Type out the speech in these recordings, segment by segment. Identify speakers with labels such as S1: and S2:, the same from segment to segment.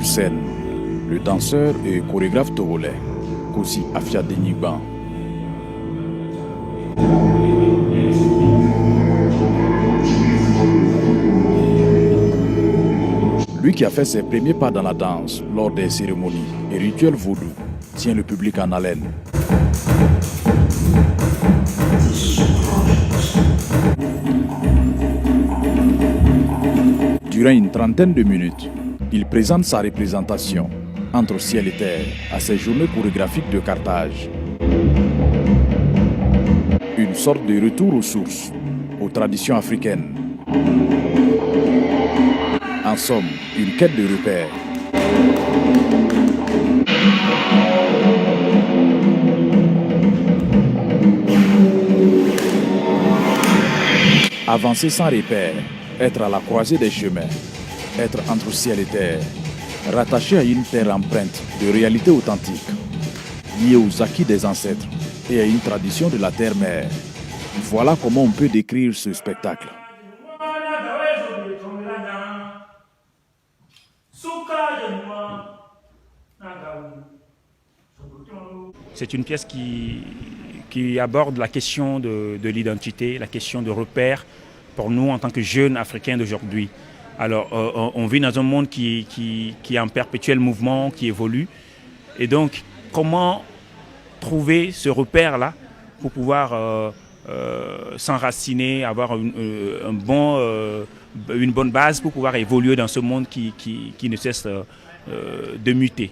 S1: scène, le danseur et chorégraphe togolais, Kosi Afia Denigban. Lui qui a fait ses premiers pas dans la danse lors des cérémonies et rituels vaudous tient le public en haleine. Durant une trentaine de minutes, il présente sa représentation entre ciel et terre à ces journées chorégraphiques de Carthage. Une sorte de retour aux sources, aux traditions africaines. En somme, une quête de repères. Avancer sans repères, être à la croisée des chemins, être entre ciel et terre, rattaché à une terre empreinte de réalité authentique, liée aux acquis des ancêtres et à une tradition de la terre-mère. Voilà comment on peut décrire ce spectacle.
S2: C'est une pièce qui aborde la question de l'identité, la question de repères pour nous en tant que jeunes Africains d'aujourd'hui. Alors, on vit dans un monde qui est en perpétuel mouvement, qui évolue. Et donc, comment trouver ce repère-là pour pouvoir s'enraciner, avoir une bonne base pour pouvoir évoluer dans ce monde qui ne cesse de muter.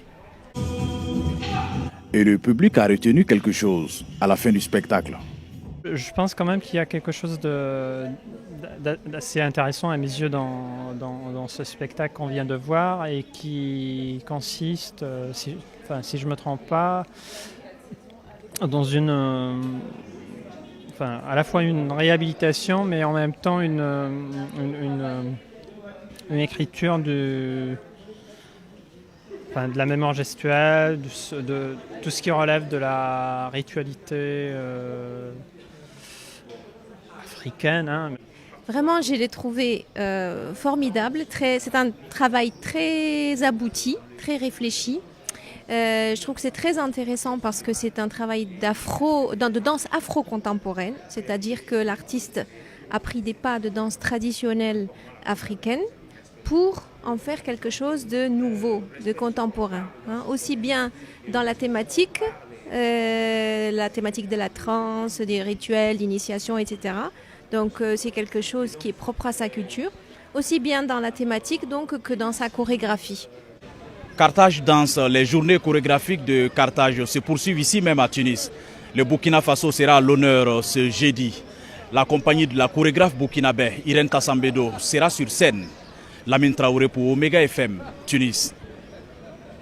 S1: Et le public a retenu quelque chose à la fin du spectacle.
S3: Je pense quand même qu'il y a quelque chose d'assez intéressant à mes yeux dans ce spectacle qu'on vient de voir et qui consiste, si je ne me trompe pas, dans à la fois une réhabilitation mais en même temps une écriture de la mémoire gestuelle, de tout ce qui relève de la ritualité africaine. Hein.
S4: Vraiment, je l'ai trouvé formidable. C'est un travail très abouti, très réfléchi. Je trouve que c'est très intéressant parce que c'est un travail de danse afro-contemporaine, c'est-à-dire que l'artiste a pris des pas de danse traditionnelle africaine pour en faire quelque chose de nouveau, de contemporain. Hein. Aussi bien dans la thématique de la transe, des rituels, d'initiation, etc. Donc c'est quelque chose qui est propre à sa culture, aussi bien dans la thématique donc, que dans sa chorégraphie.
S5: Carthage Danse, les journées chorégraphiques de Carthage se poursuivent ici même à Tunis. Le Burkina Faso sera à l'honneur ce jeudi. La compagnie de la chorégraphe burkinabé Irène Kassambedo sera sur scène. Lamine Traoré pour Omega FM, Tunis.